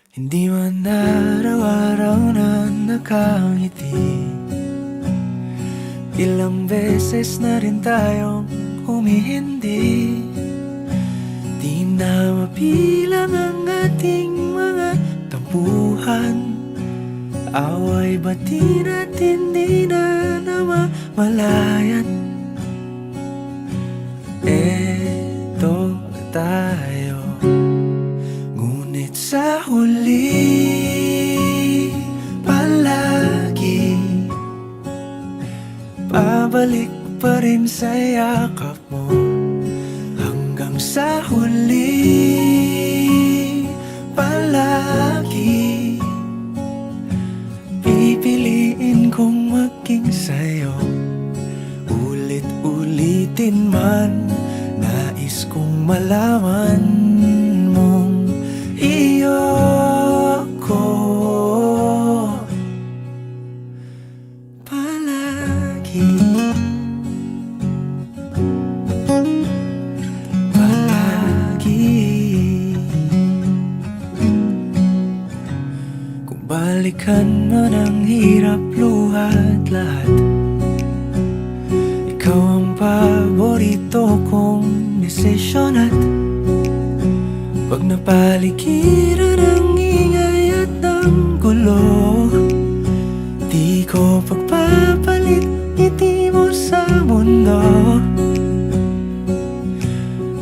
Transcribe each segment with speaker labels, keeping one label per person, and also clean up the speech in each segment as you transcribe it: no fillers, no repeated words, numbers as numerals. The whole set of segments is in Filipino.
Speaker 1: Hindi man araw-araw na nakangiti. Ilang beses na rin tayong humihindi. Di na mabilang ang ating mga tampuhan. Away bati natin di na namamalayan. Eto tayo, ngunit sa huli palagi pabalik pa rin sa yakap mo. Hanggang sa huli palagi pipiliin kong maging sa'yo. Ulit-ulitin man, nais kong malaman mong iyo ako palagi. Kung balikan man ang hirap, luhat lahat, ikaw ang paborito kong desisyon. At pag napaligiran ng ingay at ng gulo, di ko pagpapalit ngiti mo sa mundo.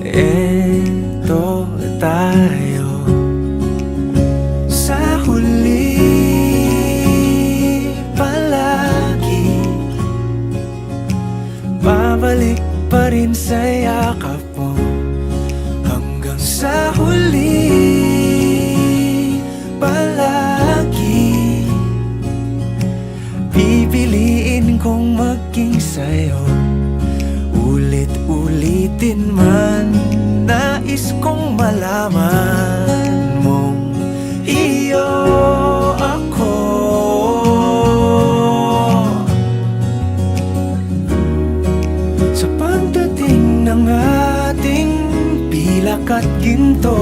Speaker 1: Eto tayo sa huli palagi, babalik pa rin sa yakap mo. Hanggang sa huli palagi pipiliin kong maging sa'yo. Ulit-ulitin man, nais kong malaman mong iyo ako. Sa pagdating ng ating pilak at ginto,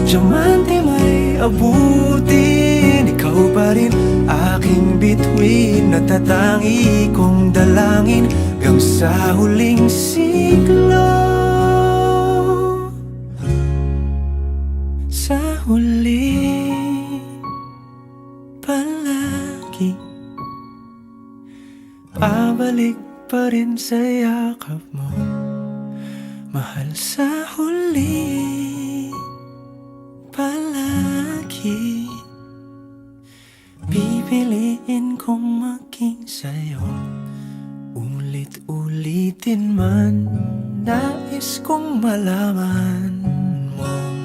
Speaker 1: diamante may abutin, ikaw pa rin aking bituin. Natatangi kong dalangin hanggang sa huling siglo. Sa huli palagi pabalik pa rin sa yakap mo, mahal. Sa huli palagi pipiliin kong maging sa'yo. Ulit-ulitin man, nais kong malaman mong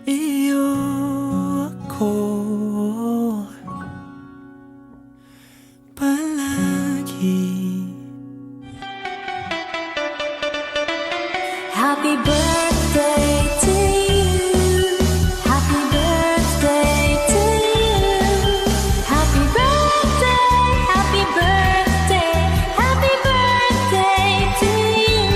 Speaker 1: iyo ako palagi.
Speaker 2: Happy birthday to you. Happy birthday to you. Happy birthday, happy birthday, happy birthday to you.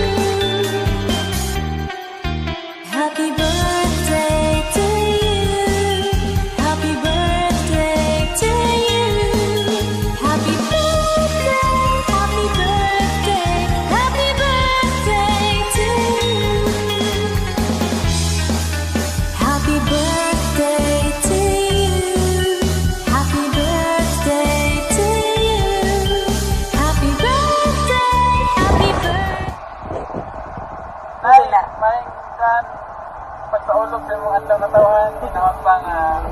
Speaker 2: Happy birthday to you. Happy birthday to you. Happy birthday, happy birthday, happy birthday to you. Happy birthday to you. Happy birthday to you. Happy birthday, happy birthday.
Speaker 3: Ay, maing kan pagpaulog sa mga atong katawan, tinawag pang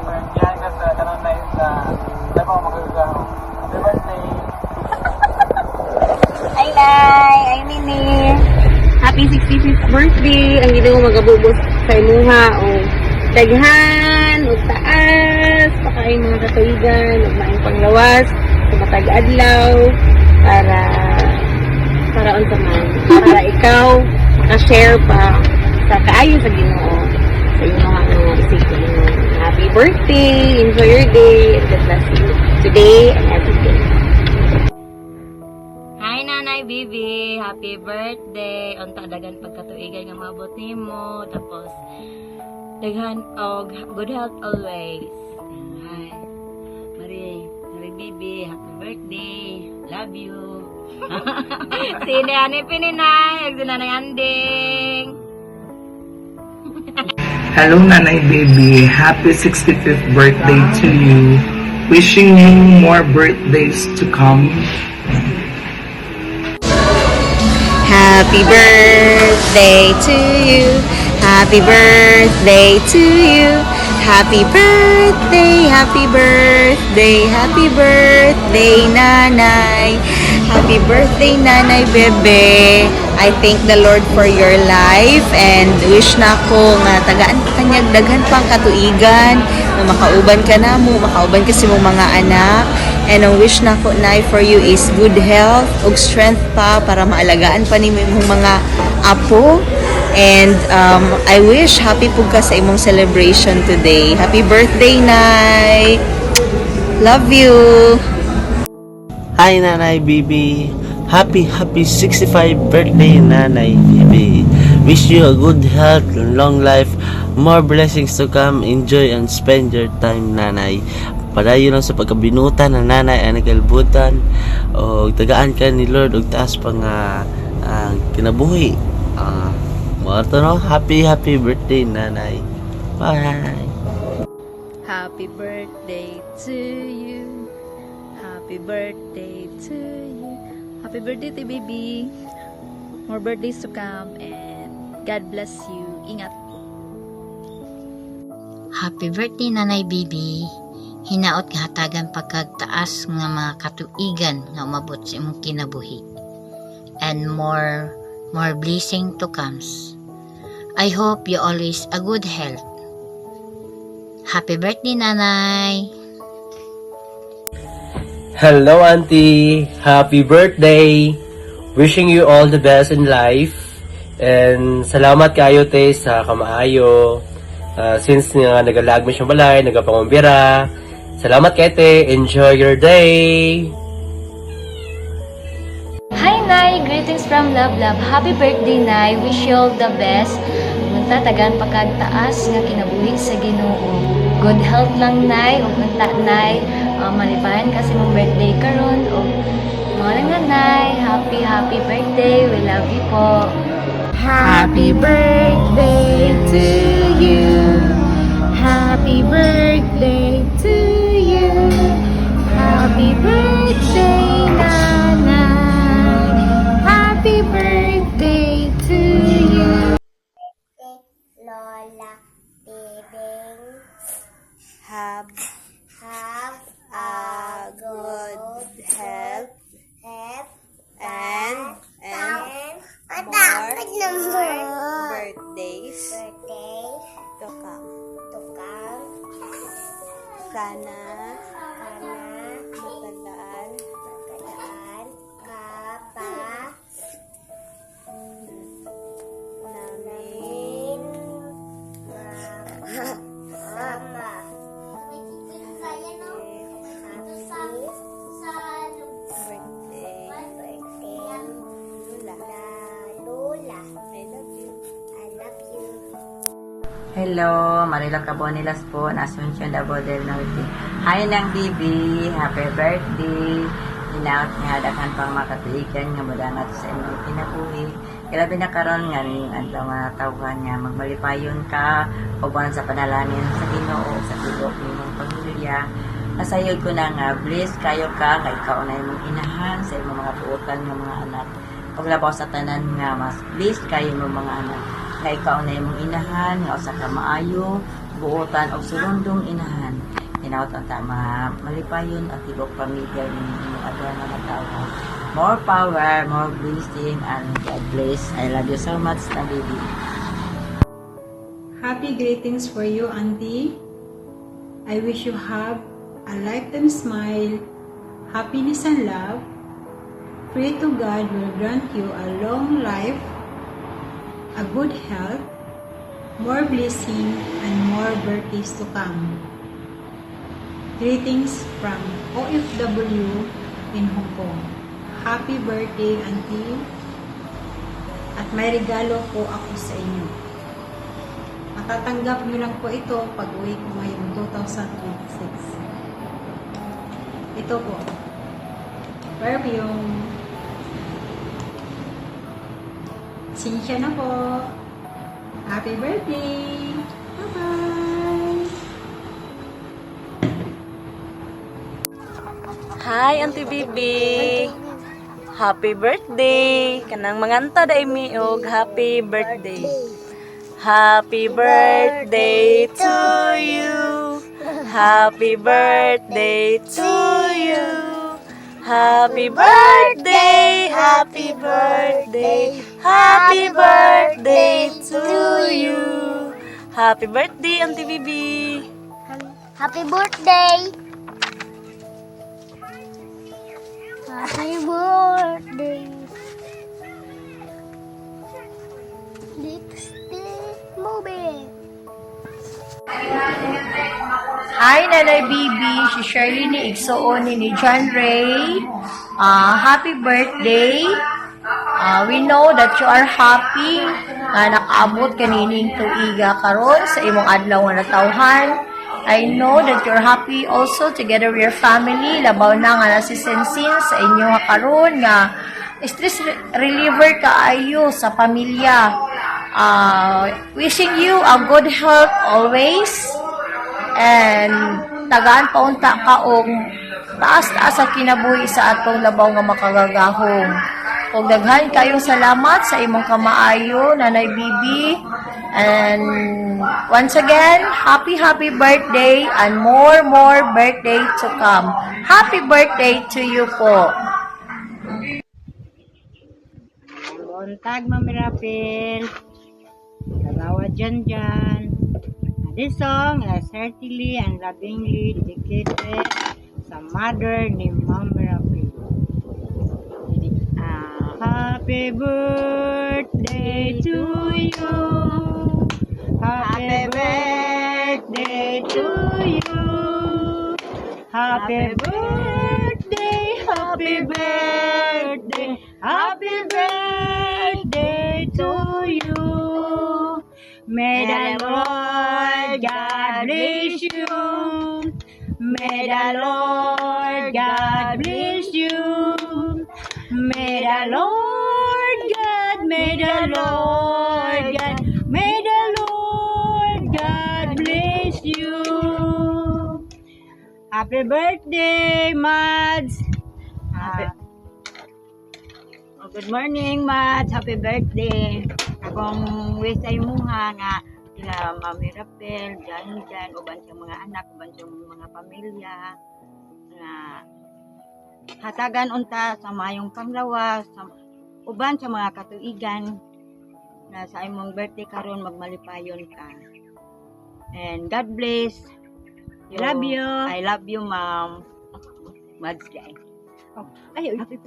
Speaker 3: pagbiyahan ka sa kanon na yun sa mo magagawa. Happy birthday!
Speaker 4: Ay, Nay! Ay, Nini! Happy 65th birthday! Ang ginoo magabubos sa imuha o daghan o taas pa kayo mga katuigan, magmaing panglawas sa matag adlaw para unsa man, para ikaw makashare pa sa kaayo sa Ginoo sa inyong mga isip. Happy birthday! Enjoy your day and God bless you today and every day. Hi Nanay Bibi, happy birthday. Unta dagan pagkatuigan nga maabot nimo. Tapos
Speaker 5: Daghan og good health always. Hi. Marie Bibi, happy birthday. Love you. Sini ani pininay, ag nanay anding.
Speaker 6: Hello, Nanay Baby. Happy 65th birthday to you. Wishing you more birthdays to come.
Speaker 4: Happy birthday to you. Happy birthday to you. Happy birthday, happy birthday, happy birthday, Nanay. Happy birthday, Nanay Bebe. I thank the Lord for your life and wish na ko nga tagaan ka kanyang daghan pang katuigan na makauban ka na mo, makauban ka sa mong mga anak. And ang wish na ko na for you is good health ug strength pa para maalagaan pa ni mong mga apo. And I wish happy po ka sa imong celebration today. Happy birthday, Nay! Love you!
Speaker 7: Hi, Nanay Bibi. Happy 65 birthday, Nanay Bibi. Wish you a good health and long life. More blessings to come. Enjoy and spend your time, Nanay. Padayon lang sa pagkabinutan ng nanay ang nagkalbutan. O tagaan ka ni Lord. O taas pa nga kinabuhi. Mga no? Happy birthday, Nanay. Bye!
Speaker 5: Happy birthday to you. Happy birthday to you. Happy birthday to baby. More birthdays to come and God bless you. Ingat.
Speaker 8: Happy birthday, Nanay Bibi. Hinaot nga hatagan pagkagtaas nga mga katuigan nga umabot sa imong kinabuhi. And more blessing to comes. I hope you always a good health. Happy birthday, Nanay.
Speaker 7: Hello, Auntie. Happy birthday. Wishing you all the best in life. And salamat kayo, te, sa kamaayo. Since nagalag mo siyang balay, nagapangumbira. Salamat kayo, te. Enjoy your day.
Speaker 2: Hi, Nay! Greetings from Love Love. Happy birthday, Nay! Wish you all the best. Munta tagan pagkagtaas nga kinabuhi sa Ginoo. Good health lang, Nay. O munta, Nay. Malipayan kasi mong birthday karon. O mga nga, Nay. Happy birthday. We love you po.
Speaker 4: Happy birthday to you. Happy birthday to you. Happy birthday, Nanay. Happy birthday to you.
Speaker 2: Lola, Bibing,
Speaker 4: Have a good health and more birthdays to come. Sana matandaan namin birthday Lola. I love you.
Speaker 9: Hello, Marila Cabonilas po, Asuncion Davao del Norte. Hi nang Bibi, happy birthday. Hinaot nga daghan pang makatuigan nga mudangat sa inyong kinabuhi. Grabe na karon nga ning adlaw nga tawhan nga magmalipayon ka uban sa panalangin sa Ginoo sa tulog nimong pamilya. Nasayod ko na nga bless kayo ka nga ikaw na imong inahan sa imong mga tuotan nga mga anak. Paglabaw sa tanan nga mas bless kayo imong mga anak. Nga ikaw na imong inahan nga usa ka maayo, buotan og sulundong inahan. Hinaot ang tama malipayon at tibok pamilya nimong adlaw nga tawhan. More power, more blessing, and God bless. I love you so much, na baby.
Speaker 10: Happy greetings for you, Auntie. I wish you have a lifetime smile, happiness and love. Pray to God will grant you a long life, a good health, more blessing, and more birthdays to come. Greetings from OFW in Hong Kong. Happy birthday, Auntie. At may regalo po ako sa inyo. Matatanggap nyo lang po ito pag uwi ko ngayong 2026. Ito po. Perfume. Sinsya na po. Happy birthday! Bye-bye!
Speaker 4: Hi, Auntie Bibi. Happy birthday. Kanang manganta dai mi og happy birthday. Happy birthday to you. Happy birthday to you. Happy birthday, happy birthday, happy birthday to you. Happy birthday, Auntie Bibi.
Speaker 2: Happy birthday! Happy birthday! Lipstick movie! Hi, Nanay Bibi. Si Shirley ni Igsoon ni John Ray. Happy birthday. We know that you are happy nga nakaabot kanining tuiga karon sa imong adlaw nga natawhan. I know that you're happy also together with your family. Labaw na nga nasisensin sa inyo nga karon nga stress reliever kaayo sa pamilya. Wishing you a good health always. And tagaan paunta ka og taas-taas sa kinabuhi sa atong labaw nga makagagahong. Ug daghan kayong salamat sa imong kamaayo, Nanay Bibi. And once again, happy birthday and more birthday to come. Happy birthday to you po.
Speaker 11: Buntag, Ma'am Rapil. Dalawa dyan. This song is heartily and lovingly dedicated sa mother ni Ma'am Rapil. Happy birthday to you. Happy birthday to you. Happy birthday, happy birthday, happy birthday to you. May the Lord God bless you. May the Lord God bless you. May the Lord God, may the Lord God, may the Lord God bless you. Happy birthday, Mads. Good morning, Mads. Happy birthday. Akong wish sa imuha nga sila Mami Rapel, dyan, uban siyang mga anak, uban siyang mga pamilya, nga hatagan unta sa mayong panglawas, uban sa mga katuigan, na sa imong birthday karon magmalipayon ka. And God bless.
Speaker 10: I love you.
Speaker 11: I love you, Ma'am. Mads guy.
Speaker 10: Happy birthday.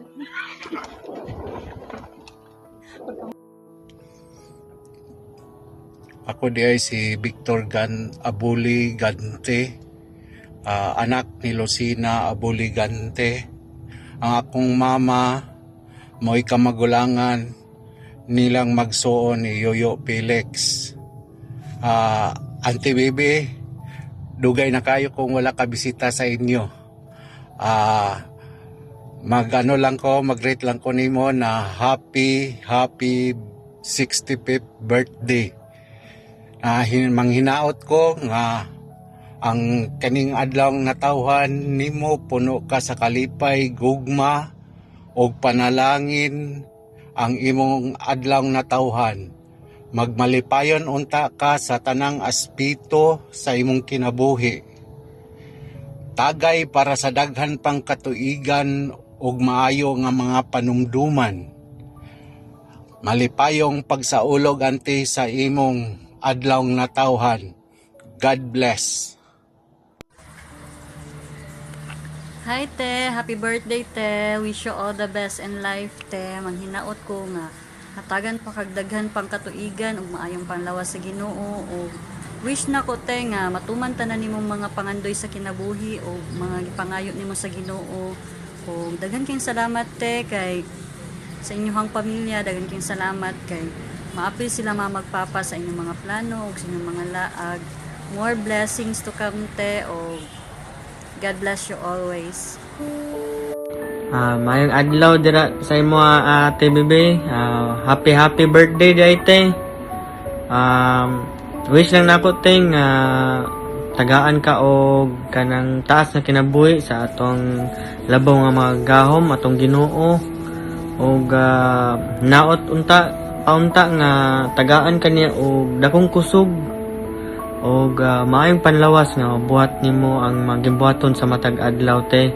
Speaker 3: Ako di ay si Victor Abuli Gante, anak ni Lucina Abuli Gante. Ang akong mama, mo'y kamagulangan nilang magsuon ni Yoyo Felix. Auntie Bibi, dugay na kayo kung wala ka bisita sa inyo. Mag-rate lang ko nimo na happy 65th birthday. Manghinaot ko nga ang kaning adlaw natawhan nimo puno ka sa kalipay, gugma og panalangin. Ang imong adlaw natawhan magmalipayon unta ka sa tanang aspito sa imong kinabuhi. Tagay para sa daghan pang katuigan ug maayo nga mga panumduman. Malipayong pagsaulog anti sa imong adlaw natawhan. God bless.
Speaker 5: Hi te, happy birthday te. Wish you all the best in life te. Manghinaot ko nga hatagan pa kagdaghan pang katuigan ug maayong panlawas sa Ginoo ug wish na ko te nga matuman tanan nimong mga pangandoy sa kinabuhi ug mga gipangayo nimo sa Ginoo. Ug daghan kayong salamat te kay sa inyong pamilya, daghan kayong salamat kay Maapil sila mga magpapa sa inyong mga plano o sa inyong mga laag. More blessings to come te o God bless you always.
Speaker 3: Mayong adlaw dira sa imo Ate Bibi. Happy birthday dayte. Wish lang nako ting tagaan ka og kanang taas na kinabuhi sa atong labaw nga mga gahom atong Ginoo og naot unta nga tagaan kaniya og dakong kusog og maayong panlawas nga buhat nimo ang magibuhaton sa matag adlaw te.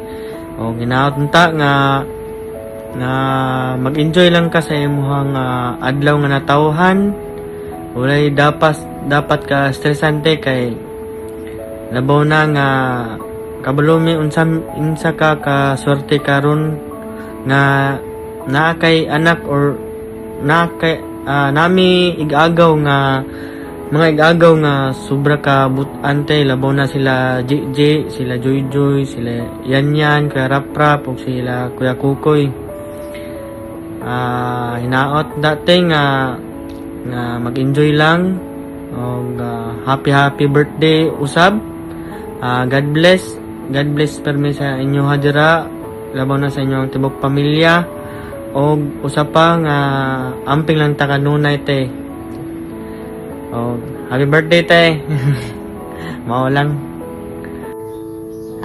Speaker 3: O ginaot unta nga mag-enjoy lang ka sa imong adlaw nga natawhan. Walay dapat ka stressante kay labaw na nga kabalo mi unsa ka swerte karon nga naa kay anak or naa kay nami igagaw nga mga igagaw nga sobra ka butante labaw na sila JJ, sila Joy, sila Yan, Kuya Rap ug sila Kuya Kukoy. Hinaot dati nga mag-enjoy lang og happy birthday usab. God bless permi sa inyo hadira labaw na sa inyong tibok pamilya og usab pa nga amping lang ta kanunay te. Oh, happy birthday te. Mao lang.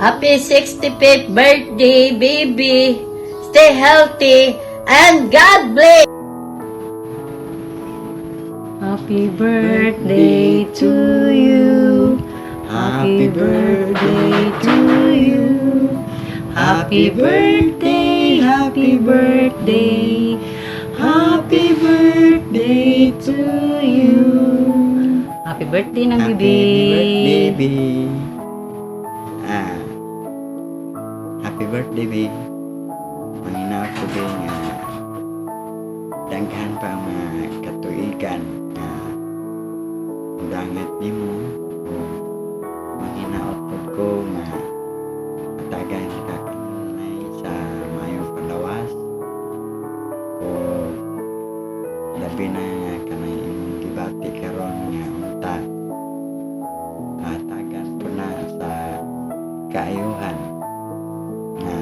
Speaker 11: Happy 65th birthday, baby. Stay healthy and God bless.
Speaker 2: Happy birthday to you. Happy birthday to you. Happy birthday, happy birthday. Happy birthday to you. Happy birthday ng bibi.
Speaker 12: Baby. Happy birthday, baby. Manginaw ko din danghan pa ang mga katuigan na dangat ni mo. Manginaw ko nga matagan ka kanunay sa mayong palawas o labi na nga kanay imong gibati karon nga unta matagan po na sa kaayuhan nga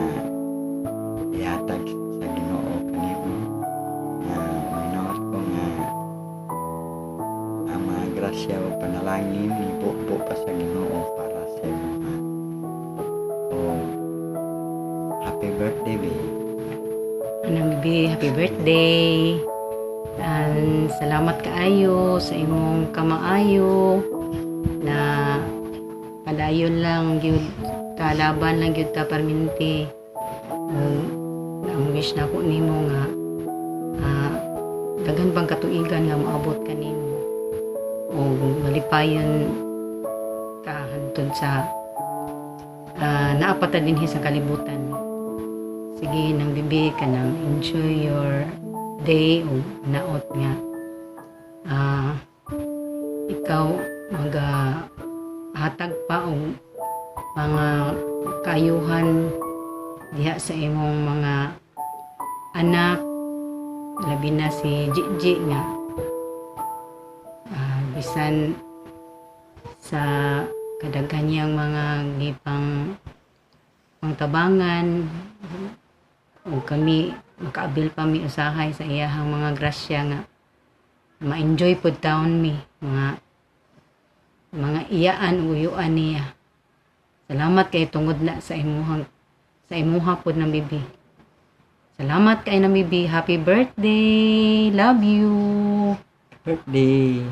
Speaker 12: ihatag sa Ginoo kanimo nga manaot ko nga ang mga grasya o panalangin ibubo pa sa Ginoo para sa imo happy birthday, baby.
Speaker 2: Anong bibi, happy birthday. And salamat kaayo sa imong kamaayo na padayon lang gyud kalaban lang gyud ta perminti. Ang wish na ko nimo nga daghan pang katuigan nga maabot kanimo o malipayon ka hantod sa naapata dinhi sa kalibutan. Sige nang bibi ka nang enjoy your day o naot nga ikaw hatag pa o mga kaayuhan diha sa imong mga anak labi na si Gigi nga bisan sa kadaghan niyang mga gipang pangtabangan o kami makaabil pa mi usahay sa iyahang mga grasya nga ma-enjoy pod taon mi mga iyaan o uyuan niya. Salamat kay tungod na sa imuha pod ng bibi. Salamat kay na bibi. Happy birthday. Love you.
Speaker 12: Birthday.